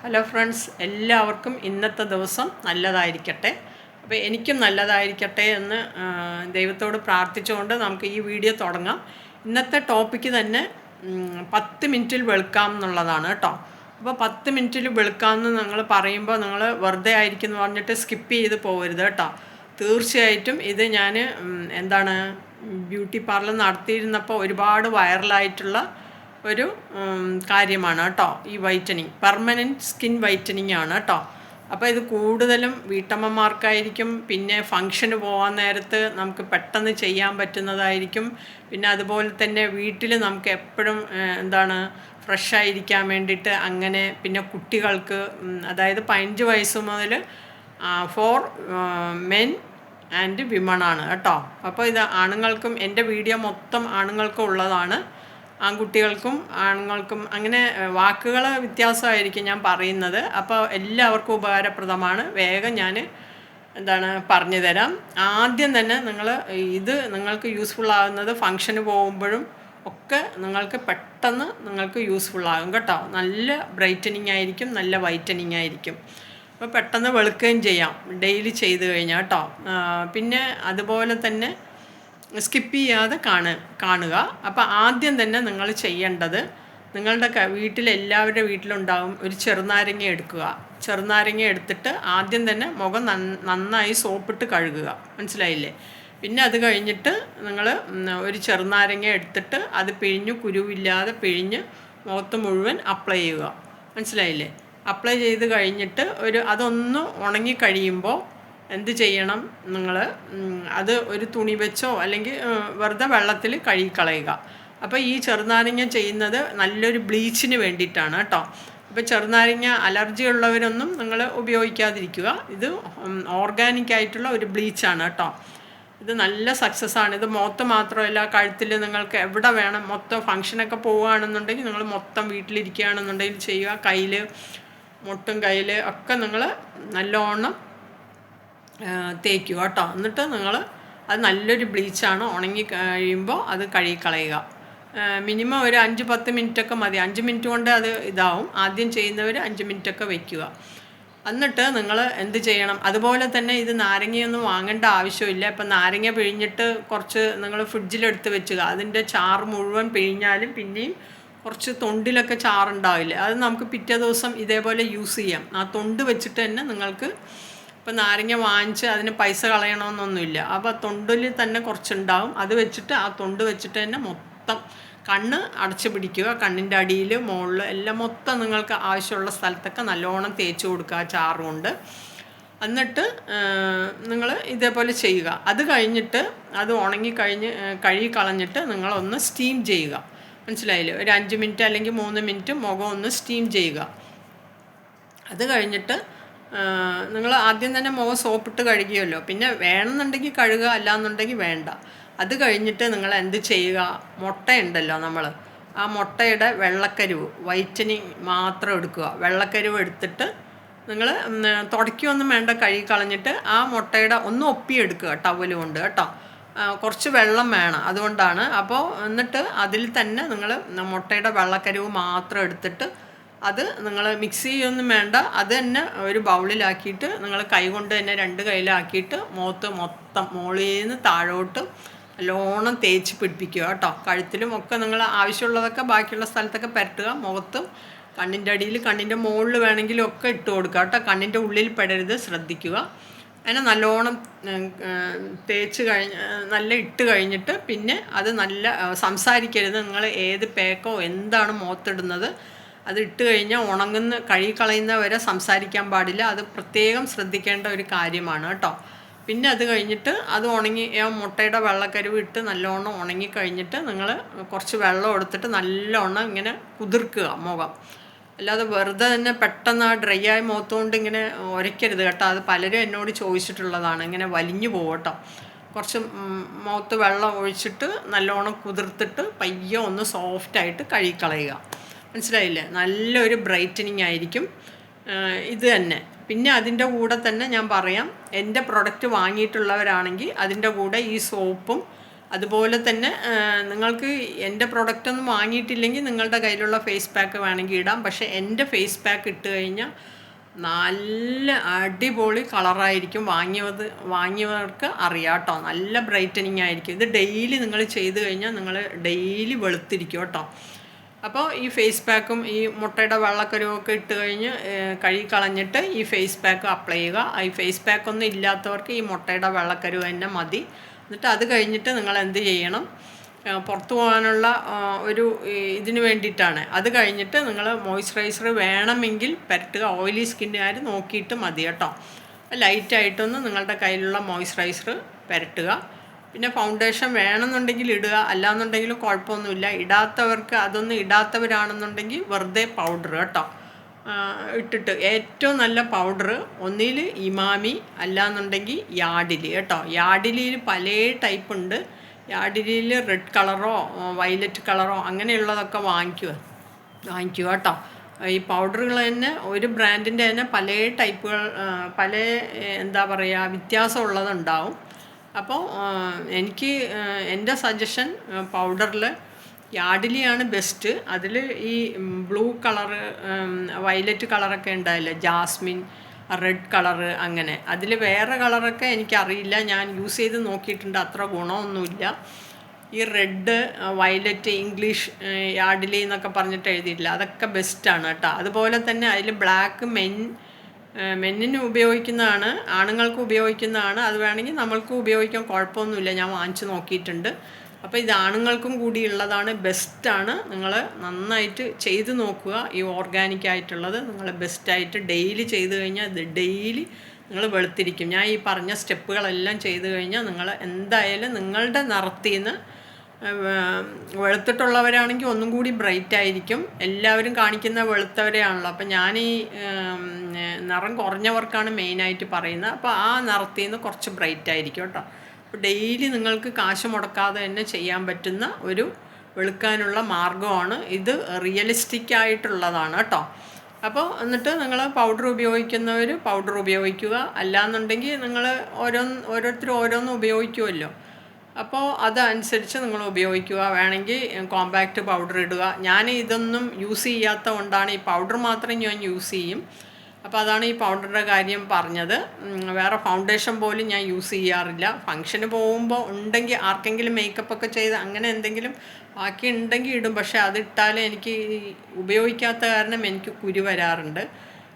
Hello friends, എല്ലാവർക്കും ഇന്നത്തെ ദിവസം നല്ലതായിരിക്കട്ടെ. അപ്പോൾ എനിക്കും നല്ലതായിരിക്കട്ടെ എന്ന് ദൈവത്തോട് പ്രാർത്ഥിച്ചുകൊണ്ട് നമുക്ക് ഈ വീഡിയോ തുടങ്ങാം. ഇന്നത്തെ ടോപ്പിക്ക് തന്നെ 10 മിനിറ്റിൽ വെളുക്കാം എന്നുള്ളതാണ് കേട്ടോ. അപ്പോൾ 10 മിനിറ്റിൽ വെളുക്കാമെന്ന് നിങ്ങൾ പറയുമ്പോൾ നിങ്ങൾ വെറുതെ ആയിരിക്കും എന്ന് പറഞ്ഞിട്ട് സ്കിപ്പ് ചെയ്ത് പോകരുത് കേട്ടോ. തീർച്ചയായിട്ടും ഇത് ഞാൻ ബ്യൂട്ടി പാർലർ നടത്തിയിരുന്നപ്പോൾ ഒരുപാട് വൈറലായിട്ടുള്ള ഒരു കാര്യമാണ് കേട്ടോ. ഈ വൈറ്റനിങ് പെർമനൻറ്റ് സ്കിൻ വൈറ്റനിങ് ആണ് കേട്ടോ. അപ്പോൾ ഇത് കൂടുതലും വീട്ടമ്മമാർക്കായിരിക്കും. പിന്നെ ഫങ്ഷന് പോകാൻ നേരത്ത് നമുക്ക് പെട്ടെന്ന് ചെയ്യാൻ പറ്റുന്നതായിരിക്കും. പിന്നെ അതുപോലെ തന്നെ വീട്ടിൽ നമുക്ക് എപ്പോഴും ഫ്രഷായിരിക്കാൻ വേണ്ടിയിട്ട് അങ്ങനെ. പിന്നെ കുട്ടികൾക്ക്, അതായത് 15 വയസ്സ് മുതൽ ഫോർ മെൻ ആൻഡ് വിമൺ ആണ് കേട്ടോ. അപ്പോൾ ഇത് ആണുങ്ങൾക്കും, എൻ്റെ വീഡിയോ മൊത്തം ആണുങ്ങൾക്കും ഉള്ളതാണ്. ആൺകുട്ടികൾക്കും ആണുങ്ങൾക്കും അങ്ങനെ വാക്കുകൾ വ്യത്യാസമായിരിക്കും ഞാൻ പറയുന്നത്. അപ്പോൾ എല്ലാവർക്കും ഉപകാരപ്രദമാണ്. വേഗം ഞാൻ പറഞ്ഞു തരാം. ആദ്യം തന്നെ നിങ്ങൾക്ക് യൂസ്ഫുൾ ആകുന്നത് ഫങ്ഷന് പോകുമ്പോഴും ഒക്കെ നിങ്ങൾക്ക് പെട്ടെന്ന് യൂസ്ഫുള്ളാകും കേട്ടോ. നല്ല ബ്രൈറ്റനിങ് ആയിരിക്കും, നല്ല വൈറ്റനിങ് ആയിരിക്കും. അപ്പോൾ പെട്ടെന്ന് വെളുക്കുകയും ചെയ്യാം ഡെയിലി ചെയ്ത് കഴിഞ്ഞാൽ കേട്ടോ. പിന്നെ അതുപോലെ തന്നെ സ്കിപ്പ് ചെയ്യാതെ കാണുക. അപ്പോൾ ആദ്യം തന്നെ നിങ്ങൾ ചെയ്യേണ്ടത്, നിങ്ങളുടെ വീട്ടിലെല്ലാവരുടെ വീട്ടിലുണ്ടാകും ഒരു ചെറുനാരങ്ങ എടുക്കുക. ചെറുനാരങ്ങ എടുത്തിട്ട് ആദ്യം തന്നെ മുഖം നന്നായി സോപ്പിട്ട് കഴുകുക. മനസ്സിലായില്ലേ? പിന്നെ അത് കഴിഞ്ഞിട്ട് നിങ്ങൾ ഒരു ചെറുനാരങ്ങ എടുത്തിട്ട് അത് കുരുവില്ലാതെ പിഴിഞ്ഞ് മുഖത്ത് മുഴുവൻ അപ്ലൈ ചെയ്യുക. മനസ്സിലായില്ലേ? അപ്ലൈ ചെയ്ത് കഴിഞ്ഞിട്ട് അതൊന്ന് ഉണങ്ങി കഴിയുമ്പോൾ എന്ത് ചെയ്യണം, നിങ്ങൾ അത് ഒരു തുണി വെച്ചോ അല്ലെങ്കിൽ വെറുതെ വെള്ളത്തിൽ കഴുകിക്കളയുക. അപ്പോൾ ഈ ചെറുനാരങ്ങ ചെയ്യുന്നത് നല്ലൊരു ബ്ലീച്ചിന് വേണ്ടിയിട്ടാണ് കേട്ടോ. അപ്പോൾ ചെറുനാരങ്ങ അലർജി ഉള്ളവരൊന്നും നിങ്ങൾ ഉപയോഗിക്കാതിരിക്കുക. ഇത് ഓർഗാനിക് ആയിട്ടുള്ള ഒരു ബ്ലീച്ചാണ് കേട്ടോ. ഇത് നല്ല സക്സസ് ആണ്. ഇത് മുഖത്ത് മാത്രമല്ല, കഴുത്തിൽ നിങ്ങൾക്ക് എവിടെ വേണം, മൊത്തം ഫങ്ഷനൊക്കെ പോവുകയാണെന്നുണ്ടെങ്കിൽ നിങ്ങൾ മൊത്തം വീട്ടിലിരിക്കുകയാണെന്നുണ്ടെങ്കിൽ ചെയ്യുക. കയ്യിൽ, മുട്ടും കയ്യിൽ ഒക്കെ നിങ്ങൾ നല്ലോണം തേക്കുക കേട്ടോ. എന്നിട്ട് അത് നല്ലൊരു ബ്ലീച്ചാണ്. ഉണങ്ങി കഴിയുമ്പോൾ അത് കഴുകിക്കളയുക. മിനിമം ഒരു 5-10 മിനിറ്റൊക്കെ മതി. 5 മിനിറ്റ് കൊണ്ട് അത് ഇതാവും. ആദ്യം ചെയ്യുന്നവർ 5 മിനിറ്റൊക്കെ വയ്ക്കുക. എന്നിട്ട് നിങ്ങൾ എന്ത് ചെയ്യണം, അതുപോലെ തന്നെ ഇത് നാരങ്ങയൊന്നും വാങ്ങേണ്ട ആവശ്യമില്ല. ഇപ്പം നാരങ്ങ പിഴിഞ്ഞിട്ട് കുറച്ച് നിങ്ങൾ ഫ്രിഡ്ജിലെടുത്ത് വെച്ചുക. അതിൻ്റെ ചാറ് മുഴുവൻ പിഴിഞ്ഞാലും പിന്നെയും കുറച്ച് തൊണ്ടിലൊക്കെ ചാറുണ്ടാവില്ല. അത് നമുക്ക് പിറ്റേ ദിവസം ഇതേപോലെ യൂസ് ചെയ്യാം. ആ തൊണ്ട് വെച്ചിട്ട് തന്നെ നിങ്ങൾക്ക് ഇപ്പം നാരങ്ങ വാങ്ങിച്ച് അതിന് പൈസ കളയണമെന്നൊന്നുമില്ല. അപ്പോൾ തൊണ്ടിൽ തന്നെ കുറച്ചുണ്ടാവും. അത് വെച്ചിട്ട് ആ തൊണ്ട് വെച്ചിട്ട് തന്നെ മൊത്തം കണ്ണ് അടച്ചു പിടിക്കുക. കണ്ണിൻ്റെ അടിയിൽ, മുകളിൽ എല്ലാം മൊത്തം നിങ്ങൾക്ക് ആവശ്യമുള്ള സ്ഥലത്തൊക്കെ നല്ലോണം തേച്ച് കൊടുക്കുക ചാറുകൊണ്ട്. എന്നിട്ട് നിങ്ങൾ ഇതേപോലെ ചെയ്യുക. അത് കഴിഞ്ഞിട്ട് അത് കഴുകി കളഞ്ഞിട്ട് നിങ്ങളൊന്ന് സ്റ്റീം ചെയ്യുക. മനസ്സിലായില്ലേ? ഒരു 5 മിനിറ്റ് അല്ലെങ്കിൽ 3 മിനിറ്റ് മുഖം ഒന്ന് സ്റ്റീം ചെയ്യുക. അത് കഴിഞ്ഞിട്ട് നിങ്ങൾ ആദ്യം തന്നെ മുഖം സോപ്പിട്ട് കഴുകിയല്ലോ. പിന്നെ വേണമെന്നുണ്ടെങ്കിൽ കഴുകുക, അല്ലാന്നുണ്ടെങ്കിൽ വേണ്ട. അത് കഴിഞ്ഞിട്ട് നിങ്ങൾ എന്ത് ചെയ്യുക, മുട്ടയുണ്ടല്ലോ, ആ മുട്ടയുടെ വെള്ളക്കരുവ്, വൈറ്റനിങ് മാത്രം എടുക്കുക. വെള്ളക്കരുവ് എടുത്തിട്ട് നിങ്ങൾ തുടയ്ക്കൊന്നും വേണ്ട, കഴുകി കളഞ്ഞിട്ട് ആ മുട്ടയുടെ ഒന്ന് ഒപ്പിയെടുക്കുക ടവൽ കൊണ്ട് കേട്ടോ. കുറച്ച് വെള്ളം വേണം, അതുകൊണ്ടാണ്. അപ്പോൾ എന്നിട്ട് അതിൽ തന്നെ നിങ്ങൾ മുട്ടയുടെ വെള്ളക്കരുവ് മാത്രം എടുത്തിട്ട് അത് നിങ്ങൾ മിക്സ് ചെയ്യൊന്നും വേണ്ട. അത് തന്നെ ഒരു ബൗളിലാക്കിയിട്ട് നിങ്ങൾ കൈ കൊണ്ട് തന്നെ 2 കൈയിലാക്കിയിട്ട് മുഖത്ത് മൊത്തം മുകളിൽ നിന്ന് താഴോട്ട് നല്ലോണം തേച്ച് പിടിപ്പിക്കുക കേട്ടോ. കഴുത്തിലും ഒക്കെ നിങ്ങൾ ആവശ്യമുള്ളതൊക്കെ ബാക്കിയുള്ള സ്ഥലത്തൊക്കെ പുരട്ടുക. മുഖത്തും കണ്ണിൻ്റെ അടിയിൽ, കണ്ണിൻ്റെ മുകളിൽ വേണമെങ്കിലും ഒക്കെ ഇട്ട് കൊടുക്കുക കേട്ടോ. കണ്ണിൻ്റെ ഉള്ളിൽ പെടരുത്, ശ്രദ്ധിക്കുക. അതിനെ നല്ലോണം തേച്ച് നല്ല ഇട്ട് കഴിഞ്ഞിട്ട് പിന്നെ അത് നല്ല സംസാരിക്കരുത്. നിങ്ങൾ ഏത് പേക്കോ എന്താണ് മുഖത്തിടുന്നത് അത് ഇട്ട് കഴിഞ്ഞാൽ കഴുകിക്കളയുന്ന വരെ സംസാരിക്കാൻ പാടില്ല. അത് പ്രത്യേകം ശ്രദ്ധിക്കേണ്ട ഒരു കാര്യമാണ് കേട്ടോ. പിന്നെ അത് കഴിഞ്ഞിട്ട് അത് മുട്ടയുടെ വെള്ളക്കരുവ് ഇട്ട് നല്ലോണം ഉണങ്ങിക്കഴിഞ്ഞിട്ട് നിങ്ങൾ കുറച്ച് വെള്ളം എടുത്തിട്ട് നല്ലോണം ഇങ്ങനെ കുതിർക്കുക മുഖം. അല്ലാതെ വെറുതെ തന്നെ പെട്ടെന്ന് ആ ഡ്രൈ ആയ മുഖത്തുകൊണ്ട് ഇങ്ങനെ ഉരയ്ക്കരുത് കേട്ടോ. അത് പലരും എന്നോട് ചോദിച്ചിട്ടുള്ളതാണ്. ഇങ്ങനെ വലിഞ്ഞു പോകും കേട്ടോ. കുറച്ച് മുഖത്ത് വെള്ളം ഒഴിച്ചിട്ട് നല്ലോണം കുതിർത്തിട്ട് പയ്യെ ഒന്ന് സോഫ്റ്റായിട്ട് കഴുകിക്കളയുക. മനസ്സിലായില്ലേ? നല്ലൊരു ബ്രൈറ്റനിങ് ആയിരിക്കും ഇത് തന്നെ. പിന്നെ അതിൻ്റെ കൂടെ തന്നെ ഞാൻ പറയാം, എൻ്റെ പ്രൊഡക്റ്റ് വാങ്ങിയിട്ടുള്ളവരാണെങ്കിൽ അതിൻ്റെ കൂടെ ഈ സോപ്പും അതുപോലെ തന്നെ നിങ്ങൾക്ക് എൻ്റെ പ്രൊഡക്റ്റൊന്നും വാങ്ങിയിട്ടില്ലെങ്കിൽ നിങ്ങളുടെ കയ്യിലുള്ള ഫേസ് പാക്ക് വേണമെങ്കിൽ ഇടാം. പക്ഷേ എൻ്റെ ഫേസ് പാക്ക് ഇട്ട് കഴിഞ്ഞാൽ നല്ല അടിപൊളി കളറായിരിക്കും. വാങ്ങിയവർക്ക് അറിയാം കേട്ടോ. നല്ല ബ്രൈറ്റനിങ് ആയിരിക്കും. ഇത് ഡെയിലി നിങ്ങൾ ചെയ്ത് കഴിഞ്ഞാൽ നിങ്ങൾ ഡെയിലി വെളുത്തിരിക്കും കേട്ടോ. അപ്പോൾ ഈ ഫേസ് പാക്കും ഈ മുട്ടയുടെ വെള്ളക്കരുവൊക്കെ ഇട്ട് കഴിഞ്ഞ് കഴുകി കളഞ്ഞിട്ട് ഈ ഫേസ് പാക്ക് അപ്ലൈ ചെയ്യുക. ഈ ഫേസ് പാക്കൊന്നും ഇല്ലാത്തവർക്ക് ഈ മുട്ടയുടെ വെള്ളക്കരുവ് തന്നെ മതി. എന്നിട്ട് അത് കഴിഞ്ഞിട്ട് നിങ്ങൾ എന്ത് ചെയ്യണം, പുറത്തു പോകാനുള്ള ഒരു ഇതിന് വേണ്ടിയിട്ടാണ്. അത് കഴിഞ്ഞിട്ട് നിങ്ങൾ മോയ്സ്ചറൈസർ വേണമെങ്കിൽ പുരട്ടുക. ഓയിലി സ്കിന്നുകാർ നോക്കിയിട്ട് മതി കേട്ടോ. ലൈറ്റായിട്ടൊന്ന് നിങ്ങളുടെ കയ്യിലുള്ള മോയ്സ്ചറൈസർ പുരട്ടുക. പിന്നെ ഫൗണ്ടേഷൻ വേണമെന്നുണ്ടെങ്കിൽ ഇടുക, അല്ലാന്നുണ്ടെങ്കിലും കുഴപ്പമൊന്നുമില്ല. അതൊന്നും ഇടാത്തവരാണെന്നുണ്ടെങ്കിൽ വെറുതെ പൗഡർ കേട്ടോ ഇട്ടിട്ട്, ഏറ്റവും നല്ല പൗഡർ ഒന്നിൽ ഇമാമി അല്ലാന്നുണ്ടെങ്കിൽ യാർഡിലി കേട്ടോ. യാർഡിലിയിൽ പല ടൈപ്പ് ഉണ്ട്. യാർഡിലിയിൽ റെഡ് കളറോ വയലറ്റ് കളറോ അങ്ങനെയുള്ളതൊക്കെ വാങ്ങിക്കുക കേട്ടോ. ഈ പൗഡറുകൾ തന്നെ ഒരു ബ്രാൻഡിൻ്റെ തന്നെ പല ടൈപ്പുകൾ, പല എന്താ പറയുക, വ്യത്യാസമുള്ളതുണ്ടാവും. അപ്പോൾ എനിക്ക് എൻ്റെ സജഷൻ പൗഡറിൽ യാർഡിലിയാണ് ബെസ്റ്റ്. അതിൽ ഈ ബ്ലൂ കളറ് വയലറ്റ് കളറൊക്കെ ഉണ്ടായില്ലേ, ജാസ്മിൻ, റെഡ് കളറ്, അങ്ങനെ. അതിൽ വേറെ കളറൊക്കെ എനിക്കറിയില്ല, ഞാൻ യൂസ് ചെയ്ത് നോക്കിയിട്ടുണ്ട്, അത്ര ഗുണമൊന്നുമില്ല. ഈ റെഡ് വയലറ്റ് ഇംഗ്ലീഷ് യാർഡിലി എന്നൊക്കെ പറഞ്ഞിട്ട് എഴുതിയിട്ടില്ല, അതൊക്കെ ബെസ്റ്റാണ് കേട്ടോ. അതുപോലെ തന്നെ അതിൽ ബ്ലാക്ക് മെന്നിന് ഉപയോഗിക്കുന്നതാണ്, ആണുങ്ങൾക്ക് ഉപയോഗിക്കുന്നതാണ്. അത് വേണമെങ്കിൽ നമ്മൾക്ക് ഉപയോഗിക്കാൻ കുഴപ്പമൊന്നുമില്ല, ഞാൻ വാങ്ങിച്ച് നോക്കിയിട്ടുണ്ട്. അപ്പോൾ ഇത് ആണുങ്ങൾക്കും കൂടി ഉള്ളതാണ്, ബെസ്റ്റാണ്. നിങ്ങൾ നന്നായിട്ട് ചെയ്ത് നോക്കുക. ഈ ഓർഗാനിക് ആയിട്ടുള്ളത് നിങ്ങൾ ബെസ്റ്റായിട്ട് ഡെയിലി ചെയ്ത് കഴിഞ്ഞാൽ ഇത് ഡെയിലി നിങ്ങൾ വെളുത്തിരിക്കും. ഞാൻ ഈ പറഞ്ഞ സ്റ്റെപ്പുകളെല്ലാം ചെയ്ത് കഴിഞ്ഞാൽ നിങ്ങൾ എന്തായാലും നിങ്ങളുടെ നിറത്തിൽ നിന്ന്, വെളുത്തിട്ടുള്ളവരാണെങ്കിൽ ഒന്നും കൂടി ബ്രൈറ്റ് ആയിരിക്കും. എല്ലാവരും കാണിക്കുന്ന വെളുത്തവരെയാണല്ലോ. അപ്പം ഞാൻ ഈ നിറം കുറഞ്ഞവർക്കാണ് മെയിനായിട്ട് പറയുന്നത്. അപ്പോൾ ആ നിറത്തിൽ നിന്ന് കുറച്ച് ബ്രൈറ്റ് ആയിരിക്കും കേട്ടോ. അപ്പോൾ ഡെയിലി നിങ്ങൾക്ക് കാശ് മുടക്കാതെ തന്നെ ചെയ്യാൻ പറ്റുന്ന ഒരു വെളുക്കാനുള്ള മാർഗ്ഗമാണ് ഇത്. റിയലിസ്റ്റിക് ആയിട്ടുള്ളതാണ് കേട്ടോ. അപ്പോൾ എന്നിട്ട് നിങ്ങൾ പൗഡർ ഉപയോഗിക്കുന്നവർ പൗഡർ ഉപയോഗിക്കുക. അല്ലാന്നുണ്ടെങ്കിൽ നിങ്ങൾ ഓരോരുത്തരും ഓരോന്നും ഉപയോഗിക്കുമല്ലോ, അപ്പോൾ അതനുസരിച്ച് നിങ്ങൾ ഉപയോഗിക്കുക. വേണമെങ്കിൽ കോമ്പാക്റ്റ് പൗഡർ ഇടുക. ഞാൻ ഇതൊന്നും യൂസ് ചെയ്യാത്ത കൊണ്ടാണ്, ഈ പൗഡർ മാത്രം ഞാൻ യൂസ് ചെയ്യും. അപ്പോൾ അതാണ് ഈ പൗഡറിൻ്റെ കാര്യം പറഞ്ഞത്. വേറെ ഫൗണ്ടേഷൻ പോലും ഞാൻ യൂസ് ചെയ്യാറില്ല. ഫംഗ്ഷന് പോകുമ്പോൾ ഉണ്ടെങ്കിൽ ആർക്കെങ്കിലും മേക്കപ്പൊക്കെ ചെയ്ത് അങ്ങനെ എന്തെങ്കിലും ബാക്കി ഉണ്ടെങ്കിൽ ഇടും. പക്ഷേ അതിട്ടാലും എനിക്ക് ഉപയോഗിക്കാത്ത കാരണം എനിക്ക് കുരു വരാറുണ്ട്.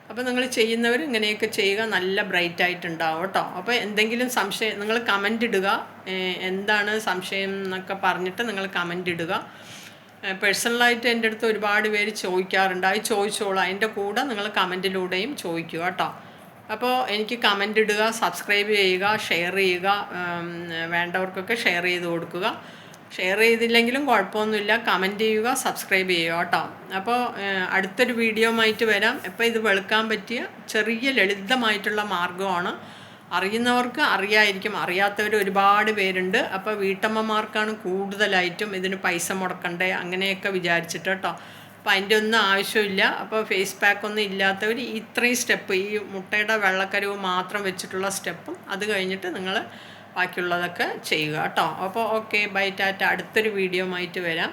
അപ്പോൾ നിങ്ങൾ ചെയ്യുന്നവർ ഇങ്ങനെയൊക്കെ ചെയ്യുക, നല്ല ബ്രൈറ്റ് ആയിട്ടുണ്ടാവും കേട്ടോ. അപ്പോൾ എന്തെങ്കിലും സംശയം നിങ്ങൾ കമൻ്റ് ഇടുക, എന്താണ് സംശയം എന്നൊക്കെ പറഞ്ഞിട്ട് നിങ്ങൾ കമൻ്റ് ഇടുക. പേഴ്സണലായിട്ട് എൻ്റെ അടുത്ത് ഒരുപാട് പേര് ചോദിക്കാറുണ്ട്, അത് ചോദിച്ചോളൂ. അതിൻ്റെ കൂടെ നിങ്ങൾ കമൻറ്റിലൂടെയും ചോദിക്കുക കേട്ടോ. അപ്പോൾ എനിക്ക് കമൻ്റ് ഇടുക, സബ്സ്ക്രൈബ് ചെയ്യുക, ഷെയർ ചെയ്യുക, വേണ്ടവർക്കൊക്കെ ഷെയർ ചെയ്ത് കൊടുക്കുക. ഷെയർ ചെയ്തില്ലെങ്കിലും കുഴപ്പമൊന്നുമില്ല, കമൻറ്റ് ചെയ്യുക, സബ്സ്ക്രൈബ് ചെയ്യുക കേട്ടോ. അപ്പോൾ അടുത്തൊരു വീഡിയോ ആയിട്ട് വരാം. ഇപ്പോൾ ഇത് വെളുക്കാൻ പറ്റിയ ചെറിയ ലളിതമായിട്ടുള്ള മാർഗ്ഗമാണ്. അറിയുന്നവർക്ക് അറിയായിരിക്കും, അറിയാത്തവർ ഒരുപാട് പേരുണ്ട്. അപ്പോൾ വീട്ടമ്മമാർക്കാണ് കൂടുതലായിട്ടും ഇതിന് പൈസ മുടക്കണ്ടേ അങ്ങനെയൊക്കെ വിചാരിച്ചിട്ട് കേട്ടോ. അപ്പോൾ അതിൻ്റെ ഒന്നും ആവശ്യമില്ല. അപ്പോൾ ഫേസ് പാക്കൊന്നും ഇല്ലാത്തവർ ഇത്രയും സ്റ്റെപ്പ്, ഈ മുട്ടയുടെ വെള്ളക്കരുവ് മാത്രം വെച്ചിട്ടുള്ള സ്റ്റെപ്പും അത് കഴിഞ്ഞിട്ട് നിങ്ങൾ ബാക്കിയുള്ളതൊക്കെ ചെയ്യുക കേട്ടോ. അപ്പോൾ ഓക്കെ, ബൈ, ടാറ്റ. അടുത്തൊരു വീഡിയോ ആയിട്ട് വരാം.